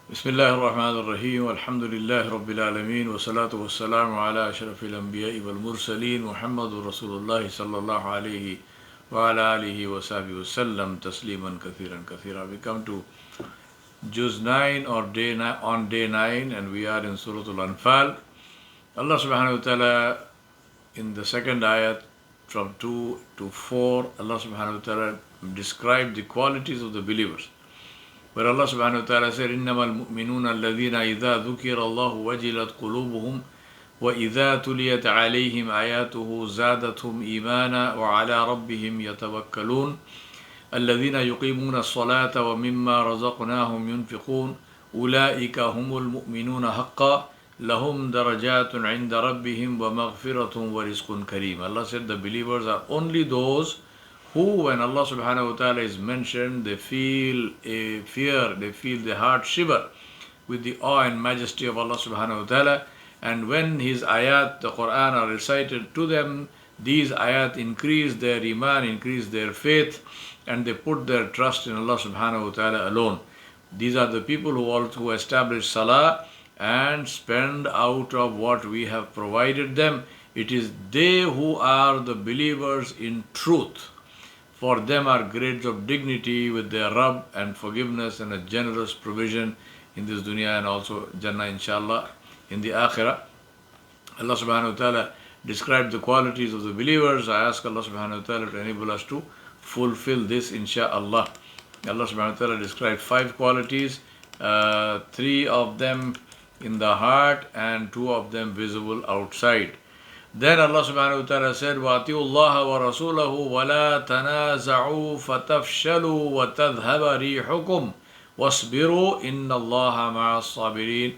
Bismillahir Rahmanir Rahim. Alhamdulillahi Rabbil Alameen. Wa salatu wa salamu ala ashrafil anbiya'i wal mursaleen. Muhammadur Rasulullah sallallahu alayhi wa ala alihi wa sahbihi wa sallam. Tasliman kathiran kathira. We come to Juz 9 or on day 9, and we are in Surah Al-Anfal. Allah subhanahu wa ta'ala in the second ayat from 2 to 4, Allah subhanahu wa ta'ala described the qualities of the believers. Where Allah subhanahu wa ta'ala said, إِنَّمَا الْمُؤْمِنُونَ الَّذِينَ إِذَا ذُكِرَ اللَّهُ وَجِلَتْ قُلُوبُهُمْ وَإِذَا تُلِيَتْ عَلَيْهِمْ آيَاتُهُ زَادَتْهُمْ إِيمَانًا وَعَلَى رَبِّهِمْ يَتَوَكَّلُونَ الَّذِينَ يُقِيمُونَ الصَّلَاةَ وَمِمَّا رَزَقْنَاهُمْ يُنْفِقُونَ أُولَئِكَ هُمُ الْمُؤْمِنُونَ حَقًّا لَهُمْ دَرَجَاتٌ عِنْدَ رَبِّهِمْ وَمَغْفِرَةٌ وَرِزْقٌ كَرِيمٌ. Allah said the believers are only those who, when Allah subhanahu wa ta'ala is mentioned, they feel a fear, they feel the heart shiver with the awe and majesty of Allah subhanahu wa ta'ala. And when His ayat, the Quran, are recited to them, these ayat increase their iman, increase their faith, and they put their trust in Allah subhanahu wa ta'ala alone. These are the people who establish salah and spend out of what we have provided them. It is they who are the believers in truth. For them are grades of dignity with their Rabb and forgiveness and a generous provision in this dunya and also Jannah inshallah in the Akhirah. Allah subhanahu wa ta'ala described the qualities of the believers. I ask Allah subhanahu wa ta'ala to enable us to fulfill this inshallah. Allah subhanahu wa ta'ala described 5 qualities, 3 of them in the heart and 2 of them visible outside. Then Allah subhanahu wa ta'ala said, وَأَطِيعُوا اللَّهَ وَرَسُولَهُ وَلَا تَنَازَعُوا فَتَفْشَلُوا وَتَذْهَبَ رِيحُكُمْ وَاصْبِرُوا إِنَّ اللَّهَ مَعَ الصَّابِرِينَ.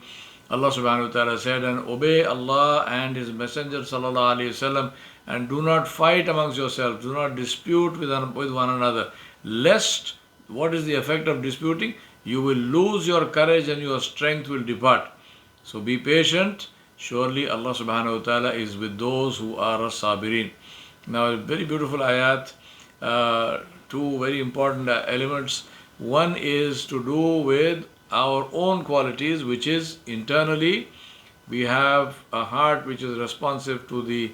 Allah subhanahu wa ta'ala said, and obey Allah and His Messenger sallallahu alayhi wasallam, and do not fight amongst yourselves, do not dispute with one another, lest, what is the effect of disputing? You will lose your courage and your strength will depart. So be patient. Surely Allah subhanahu wa ta'ala is with those who are sabirin. Now, a very beautiful ayat, 2 very important elements. One is to do with our own qualities, which is internally we have a heart which is responsive to the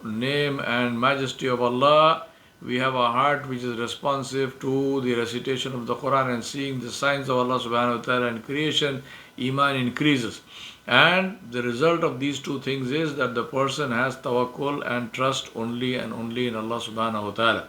name and majesty of Allah. We have a heart which is responsive to the recitation of the Quran and seeing the signs of Allah subhanahu wa ta'ala and creation. Iman increases. And the result of these 2 things is that the person has tawakkul and trust only and only in Allah subhanahu wa ta'ala.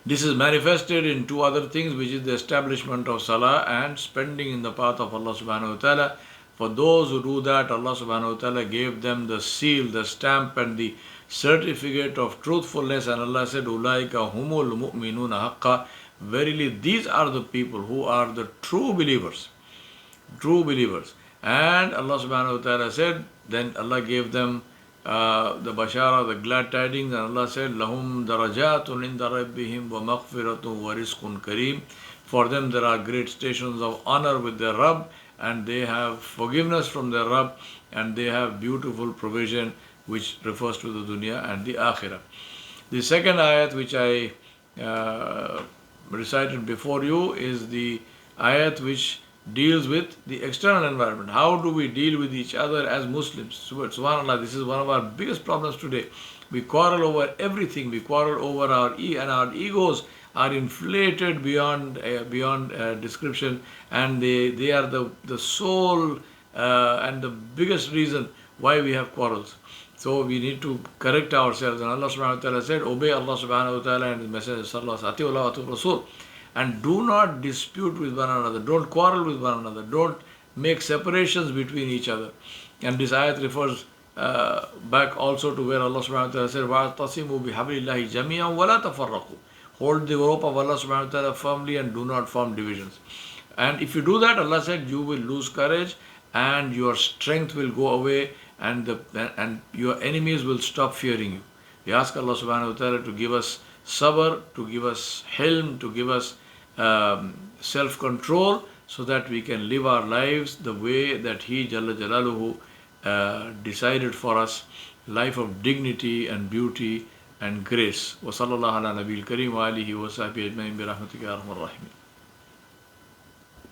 This is manifested in 2 other things, which is the establishment of salah and spending in the path of Allah subhanahu wa ta'ala. For those who do that, Allah subhanahu wa ta'ala gave them the seal, the stamp and the certificate of truthfulness, and Allah said, Ulaika humul mu'minuna haqqa. Verily these are the people who are the true believers. True believers. And Allah subhanahu wa ta'ala said, then Allah gave them the bashara, the glad tidings, and Allah said, Lahum darajatun inda rabbihim wa maghfiratun wa rizqun kareem. For them there are great stations of honor with their Rabb, and they have forgiveness from their Rabb, and they have beautiful provision, which refers to the dunya and the akhirah. The second ayat which I recited before you is the ayat which deals with the external environment. How do we deal with each other as Muslims? Subhanallah, this is one of our biggest problems today. We quarrel over everything. We quarrel over our egos are inflated beyond description, and they are the sole and the biggest reason why we have quarrels. So we need to correct ourselves. And Allah subhanahu wa ta'ala said, obey Allah subhanahu wa ta'ala and His Messenger sallallahu alayhi wa sallam, and do not dispute with one another. Don't quarrel with one another. Don't make separations between each other. And this ayat refers back also to where Allah subhanahu wa ta'ala said, وَاعْتَصِمُوا بِحَبْلِ اللَّهِ جَمِيعًا وَلَا تَفَرَّقُوا. Hold the rope of Allah subhanahu wa ta'ala firmly and do not form divisions. And if you do that, Allah said, you will lose courage and your strength will go away, and your enemies will stop fearing you. We ask Allah subhanahu wa ta'ala to give us sabr, to give us hilm, to give us self-control, so that we can live our lives the way that He Jalla Jalaluhu decided for us, life of dignity and beauty and grace. Wa sallallahu ala nabiyil kareem wa alihi wa sahbihi ajma'in bi rahmatika ya arhamar rahimin.